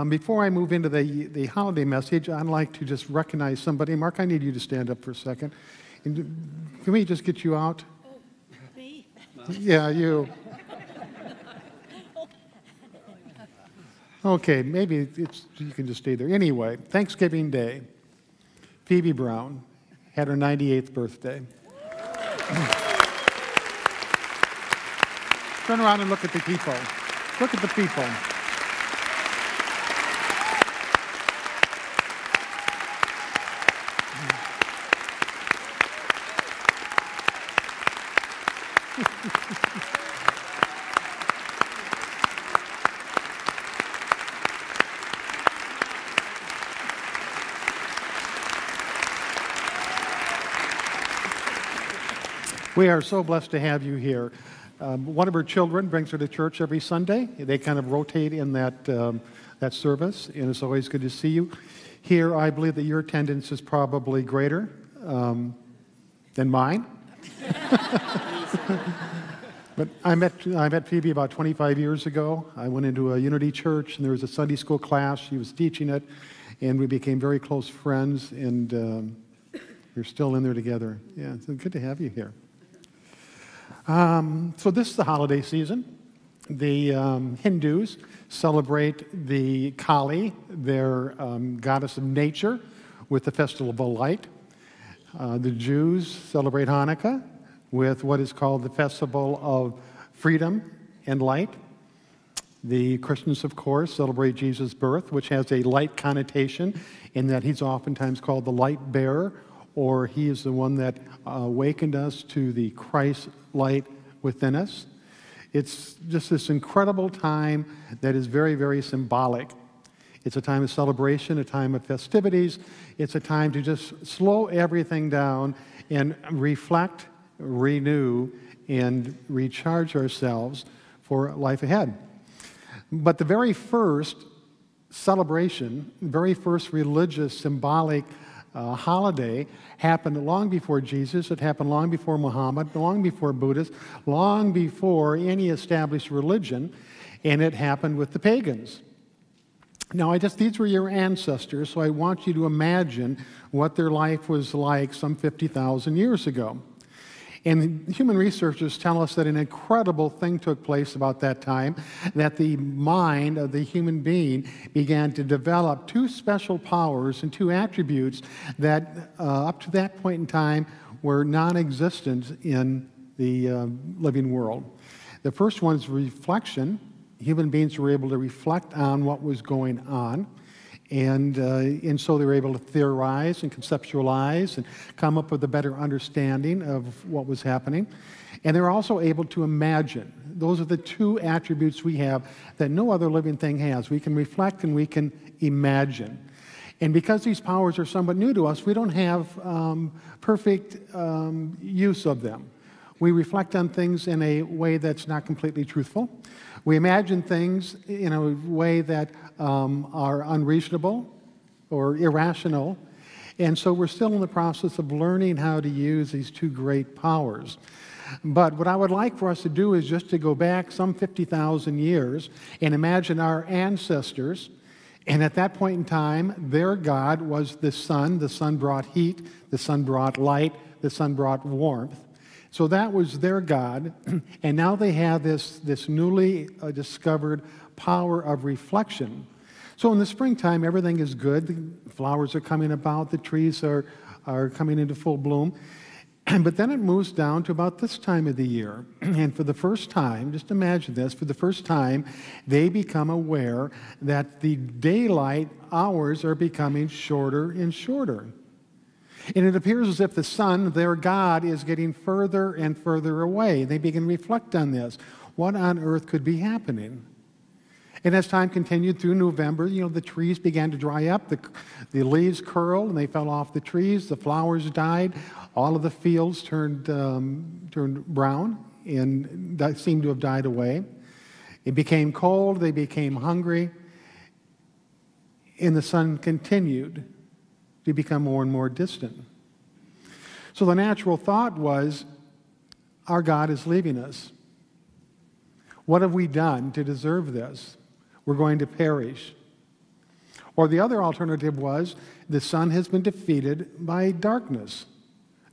Before I move into the holiday message, I'd like to just recognize somebody. Mark, I need you to stand up for a second. And can we just get you out? Me? Yeah, you. Okay, maybe you can just stay there. Anyway, Thanksgiving Day, Phoebe Brown had her 98th birthday. Turn around and look at the people. Look at the people. We are so blessed to have you here. One of her children brings her to church every Sunday. They kind of rotate in that service, and it's always good to see you. Here, I believe that your attendance is probably greater than mine. But I met Phoebe about 25 years ago. I went into a Unity church, and there was a Sunday school class. She was teaching it, and we became very close friends, and we're still in there together. Yeah, it's good to have you here. So this is the holiday season. The Hindus celebrate the Kali, their goddess of nature, with the Festival of Light. The Jews celebrate Hanukkah with what is called the Festival of Freedom and Light. The Christians, of course, celebrate Jesus' birth, which has a light connotation in that he's oftentimes called the light bearer, or he is the one that awakened us to the Christ light within us. It's just this incredible time that is very, very symbolic. It's a time of celebration, a time of festivities. It's a time to just slow everything down and reflect, renew, and recharge ourselves for life ahead. But the very first celebration, very first religious, symbolic holiday happened long before Jesus. It happened long before Muhammad, long before Buddhists, long before any established religion, and it happened with the pagans. Now, these were your ancestors, so I want you to imagine what their life was like some 50,000 years ago. And human researchers tell us that an incredible thing took place about that time, that the mind of the human being began to develop two special powers and two attributes that up to that point in time were non-existent in the living world. The first one is reflection. Human beings were able to reflect on what was going on. And so they were able to theorize and conceptualize and come up with a better understanding of what was happening. And they were also able to imagine. Those are the two attributes we have that no other living thing has. We can reflect and we can imagine. And because these powers are somewhat new to us, we don't have perfect use of them. We reflect on things in a way that's not completely truthful. We imagine things in a way that are unreasonable or irrational. And so we're still in the process of learning how to use these two great powers. But what I would like for us to do is just to go back some 50,000 years and imagine our ancestors. And at that point in time, their God was the sun. The sun brought heat. The sun brought light. The sun brought warmth. So that was their God, and now they have this newly discovered power of reflection. So in the springtime, everything is good. The flowers are coming about. The trees are coming into full bloom. But then it moves down to about this time of the year. And for the first time, just imagine this, for the first time, they become aware that the daylight hours are becoming shorter and shorter. And it appears as if the sun, their God, is getting further and further away. They begin to reflect on this. What on earth could be happening? And as time continued through November, the trees began to dry up. The leaves curled and they fell off the trees. The flowers died. All of the fields turned brown and that seemed to have died away. It became cold. They became hungry. And the sun continued to become more and more distant. So the natural thought was, our God is leaving us. What have we done to deserve this? We're going to perish. Or the other alternative was the sun has been defeated by darkness.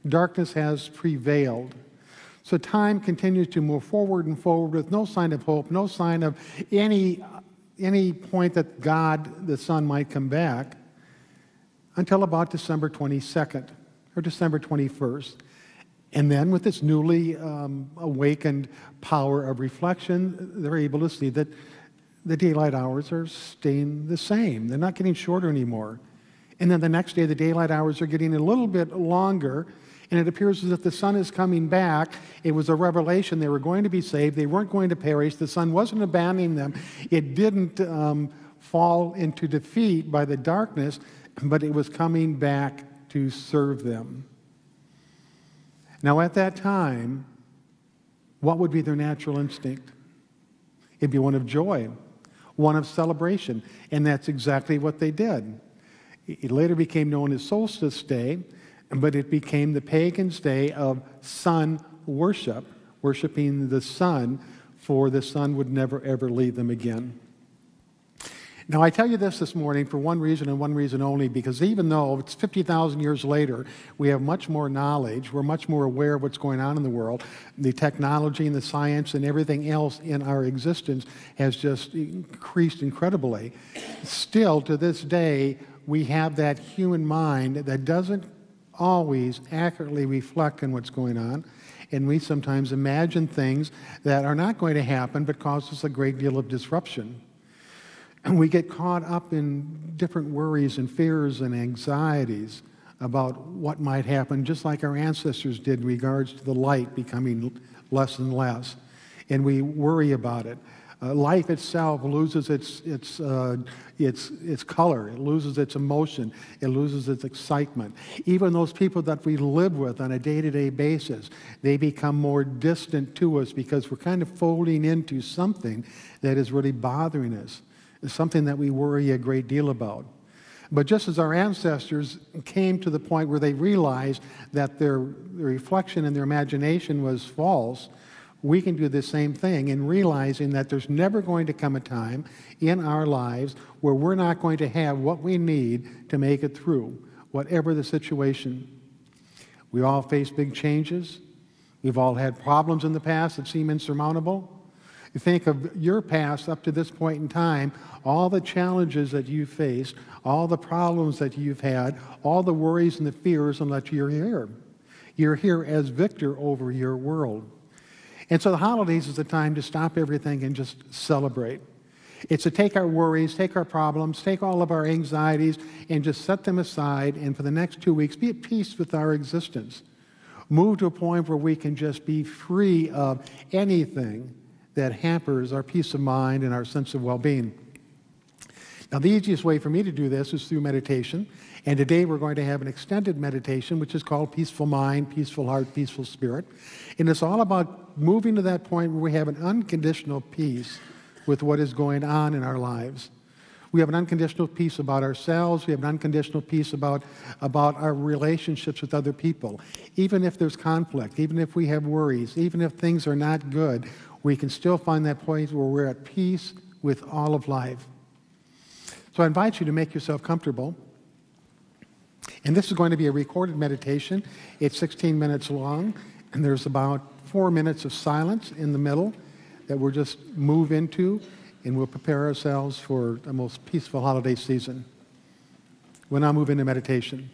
Darkness has prevailed. So time continues to move forward and forward with no sign of hope, no sign of any point that God, the Son, might come back until about December 22nd or December 21st. And then with this newly awakened power of reflection, they're able to see that the daylight hours are staying the same. They're not getting shorter anymore. And then the next day, the daylight hours are getting a little bit longer, and it appears as if the sun is coming back. It was a revelation. They were going to be saved. They weren't going to perish. The sun wasn't abandoning them. It didn't fall into defeat by the darkness, but it was coming back to serve them. Now, at that time, what would be their natural instinct? It'd be one of joy, one of celebration, and that's exactly what they did. It later became known as Solstice Day, but it became the pagans' day of sun worship, worshiping the sun, for the sun would never, ever leave them again. Now, I tell you this morning for one reason and one reason only, because even though it's 50,000 years later, we have much more knowledge, we're much more aware of what's going on in the world, the technology and the science and everything else in our existence has just increased incredibly. Still, to this day, we have that human mind that doesn't always accurately reflect on what's going on, and we sometimes imagine things that are not going to happen but cause us a great deal of disruption. And we get caught up in different worries and fears and anxieties about what might happen, just like our ancestors did in regards to the light becoming less and less. And we worry about it. Life itself loses its color. It loses its emotion. It loses its excitement. Even those people that we live with on a day-to-day basis, they become more distant to us because we're kind of folding into something that is really bothering us. It's something that we worry a great deal about. But just as our ancestors came to the point where they realized that their reflection and their imagination was false, we can do the same thing in realizing that there's never going to come a time in our lives where we're not going to have what we need to make it through, whatever the situation. We all face big changes. We've all had problems in the past that seem insurmountable. You think of your past up to this point in time, all the challenges that you faced, all the problems that you've had, all the worries and the fears, and that you're here. You're here as victor over your world. And so the holidays is the time to stop everything and just celebrate. It's to take our worries, take our problems, take all of our anxieties, and just set them aside, and for the next 2 weeks, be at peace with our existence. Move to a point where we can just be free of anything that hampers our peace of mind and our sense of well-being. Now, the easiest way for me to do this is through meditation, and today we're going to have an extended meditation, which is called Peaceful Mind, Peaceful Heart, Peaceful Spirit, and it's all about moving to that point where we have an unconditional peace with what is going on in our lives. We have an unconditional peace about ourselves. We have an unconditional peace about our relationships with other people. Even if there's conflict, even if we have worries, even if things are not good, we can still find that point where we're at peace with all of life. So I invite you to make yourself comfortable. And this is going to be a recorded meditation. It's 16 minutes long, and there's about 4 minutes of silence in the middle that we'll just move into, and we'll prepare ourselves for the most peaceful holiday season. We'll now move into meditation.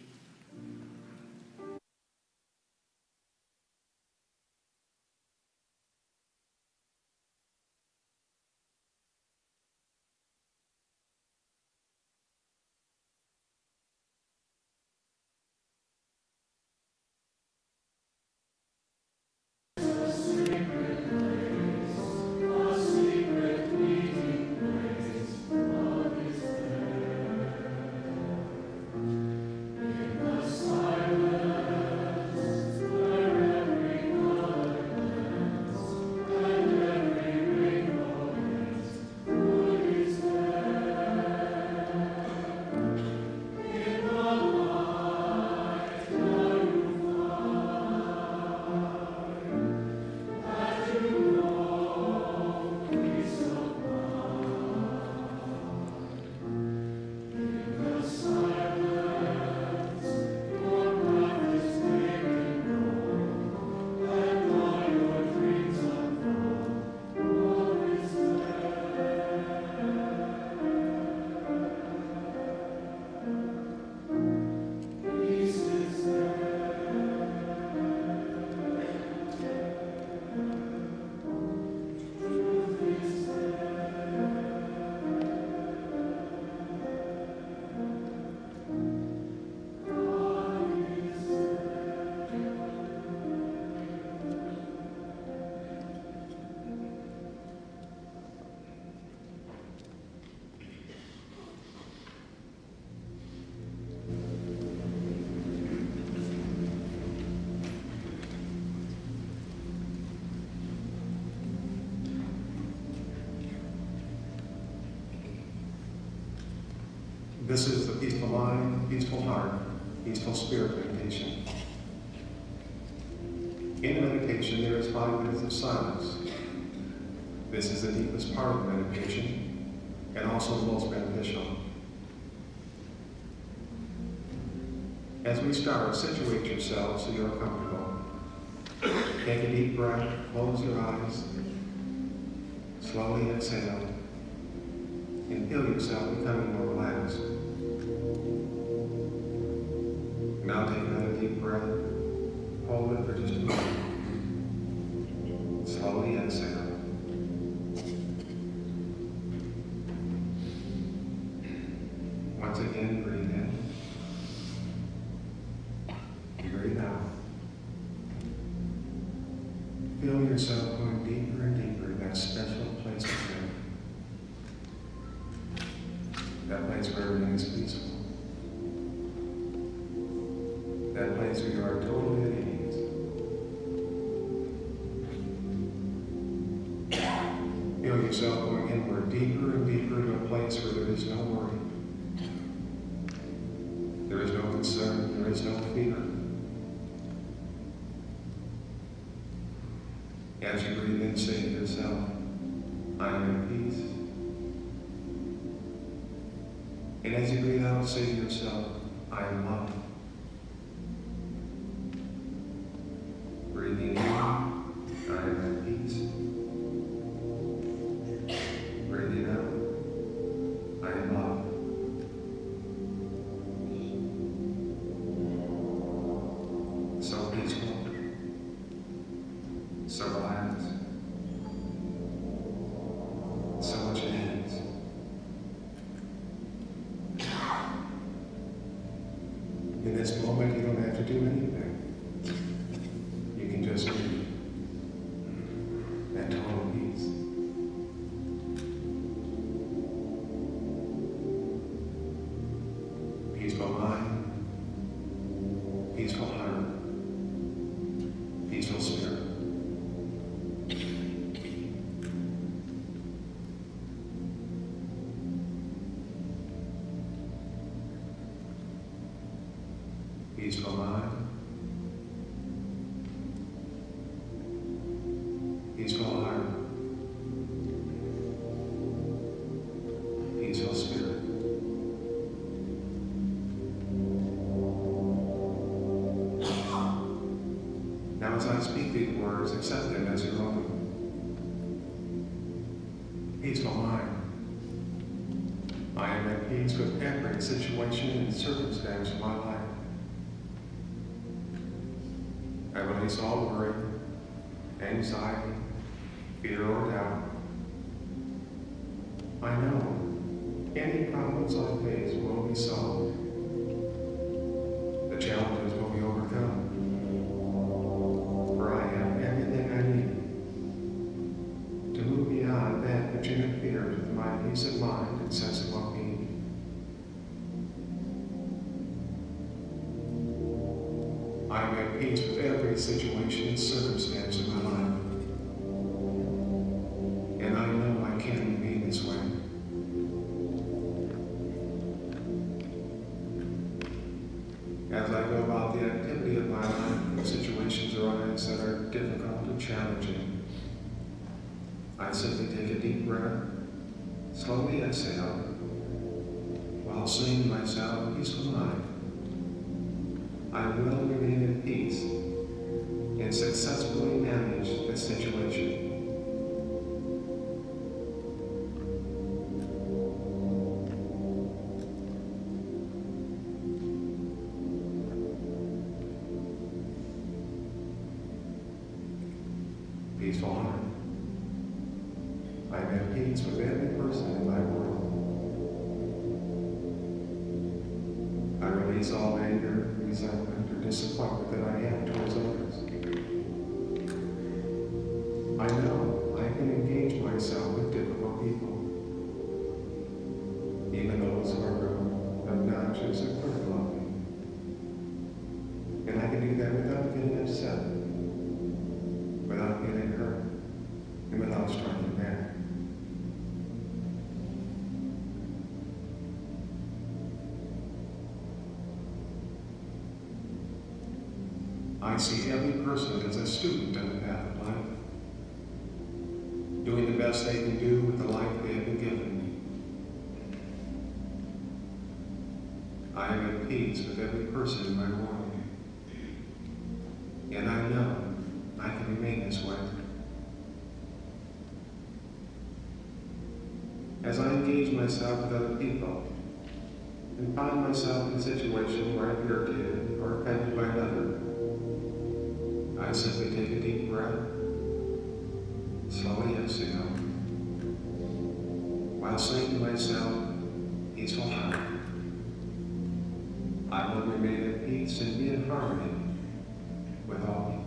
This is the peaceful mind, peaceful heart, peaceful spirit meditation. In meditation, there is 5 minutes of silence. This is the deepest part of meditation and also the most beneficial. As we start, situate yourself so you're comfortable. Take a deep breath, close your eyes, slowly exhale, and feel yourself becoming more relaxed. Now take another deep breath, hold it for just a moment. Slowly exhale. Once again, breathe in. Breathe out. Feel yourself going deeper and deeper in that special place within. That place where everything is peaceful. That place where you are totally at ease. Feel yourself going inward, deeper and deeper into a place where there is no worry. There is no concern. There is no fear. As you breathe in, say to yourself, I am at peace. And as you breathe out, say to yourself, I am loved. Breathing in, I am at peace. Breathing out, I am loved. So peaceful, so relaxed, so much at ease. In this moment, you don't have to do anything. You can just be at total peace. Peaceful mind, peaceful heart, peaceful spirit. Peaceful mind, peaceful heart, peaceful spirit. Now as I speak these words, accept them as your own. Peaceful mind. I am at peace with every situation and circumstance of my life. I release all worry, anxiety, fear, or doubt. I know any problems I face will be solved. The challenges will be overcome. For I have everything I need to move beyond that which interferes with my peace of mind and sense of well-being. I am at peace with every situation and circumstance in my life. And I know I can remain this way. As I go about the activity of my life, when situations arise that are difficult and challenging, I simply take a deep breath, slowly exhale, while saying to myself, peaceful mind, I will remain in peace and successfully manage this situation. Peaceful heart. I am at peace with every person in my world. I release all anger, resentment, or disappointment that I have towards others. I know I can engage myself with difficult people, even those who are rude, obnoxious, or critical of me. And I can do that without getting upset, without getting hurt, and without striking back. I see every person as a student on the path of life, doing the best they can do with the life they have been given. I am at peace with every person in my world, and I know I can remain this way. As I engage myself with other people and find myself in a situation where I'm irritated or offended by another, I simply take a deep breath, slowly exhale, while saying to myself, peaceful heart, I will remain at peace and be in harmony with all people.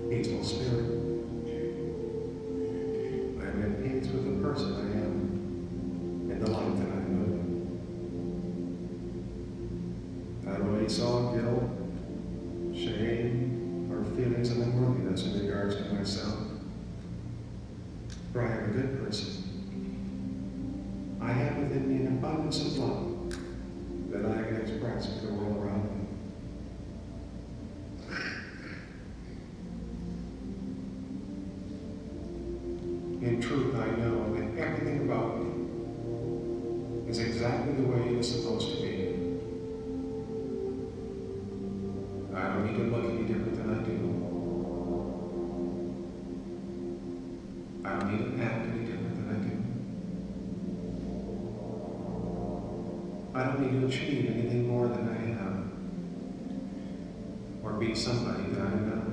Peaceful spirit, I am at peace with the person I am and the life that I live. I release all guilt, shame, or feelings of unworthiness in regards to myself, for I am a good person. I have within me an abundance of love that I can express to the world around me. In truth, I know that everything about me is exactly the way it is supposed to be. I don't need to look any different than I do. I don't need to act any different than I do. I don't need to achieve anything more than I have, or be somebody that I'm not.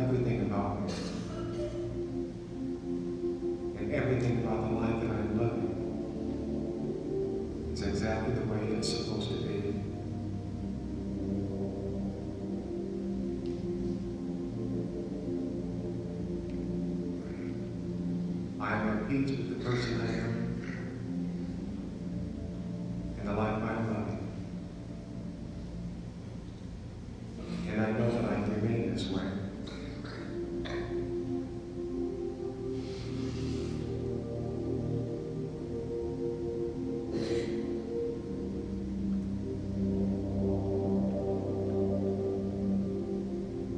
Everything about me, and everything about the life that I'm living, is exactly the way it's supposed to be. I am at peace with the person I am and the life I'm living. And I know that I can remain this way.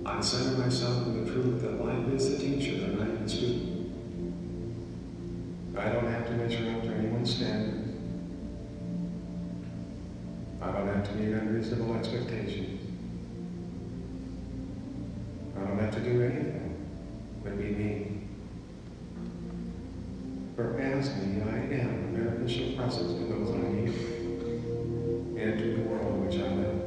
I center myself in the truth that life is the teacher and I am the student. I don't have to measure up to anyone's standards. I don't have to meet unreasonable expectations. I don't have to do anything but be me. For as me, I am a beneficial presence to those I meet and to the world in which I live.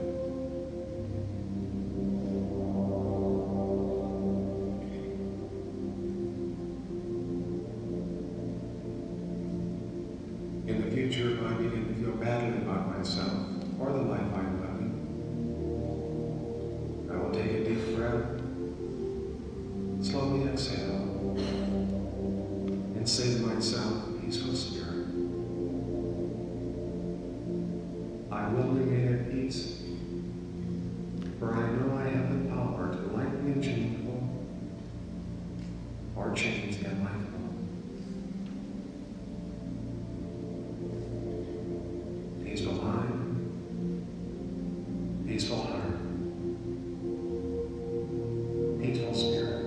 In the future, if I begin to feel badly about myself or the life I'm living, I will take a deep breath, slowly exhale, and say to myself, peaceful spirit, I will remain at peace, for I know I have the power to light the unchangeable or change the unlikable. Peaceful mind, peaceful heart, peaceful spirit.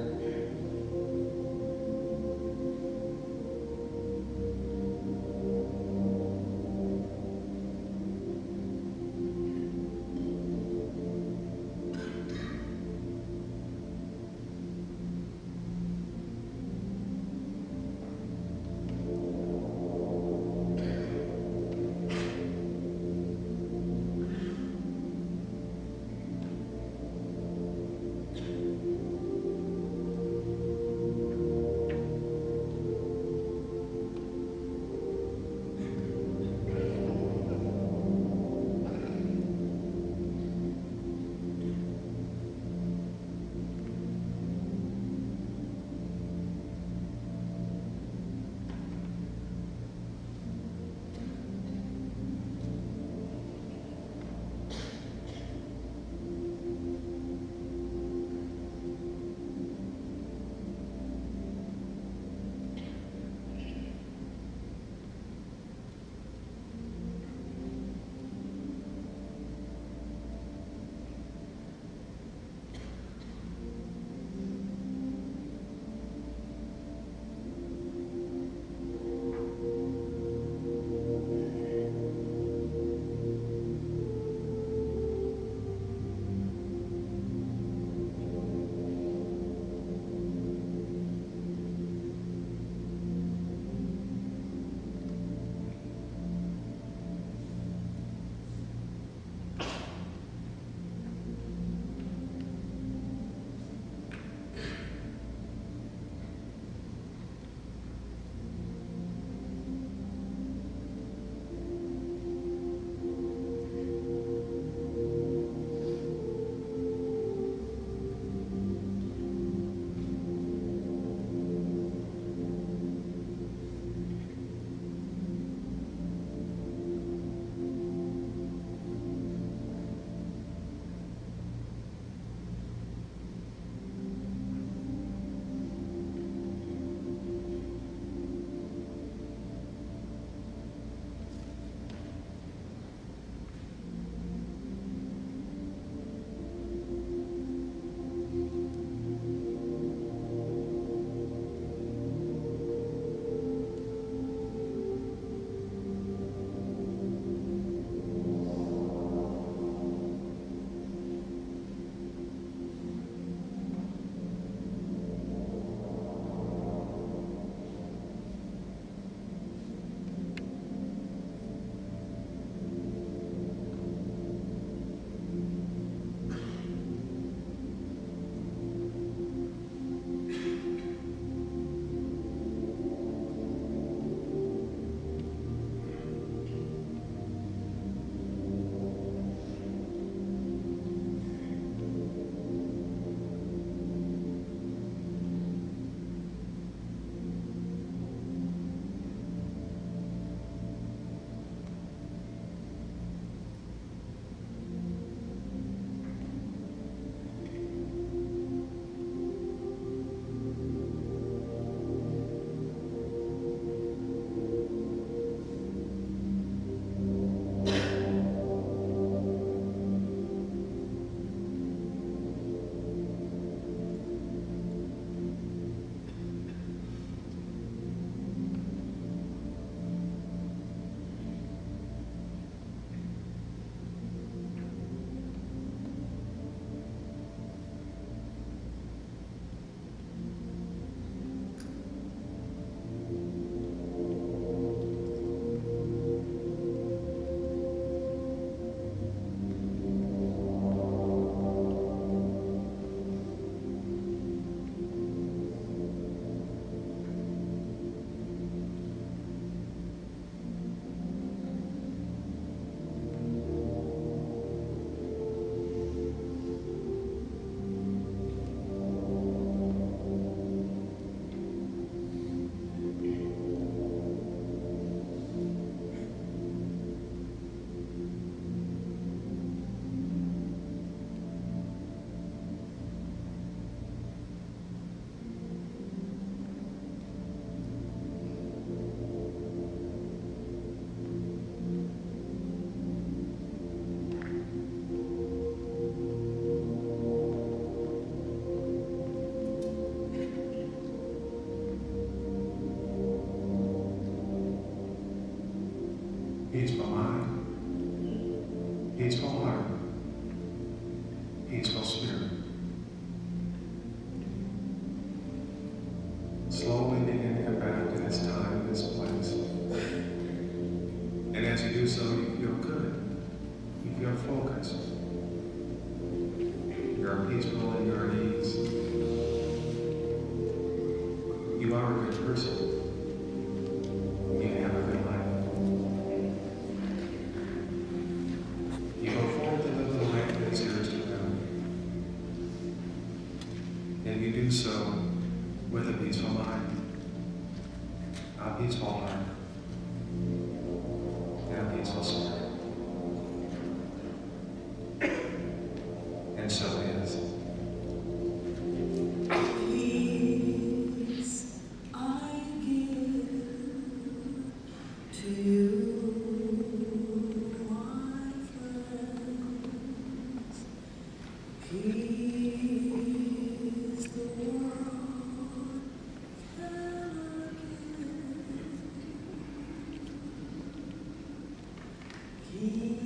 peaceful mind, peaceful heart, peaceful spirit. Slowly begin to come back to this time, this place. And as you do so, you feel good. You feel focused. You're peaceful and you're at ease. You are a good person. You have a good life. You go forward to live the life that is yours to live. And you do so with a peaceful mind, a peaceful heart, and a peaceful spirit. And so it is. Peace I give to you, my friends. Peace the world cannot give.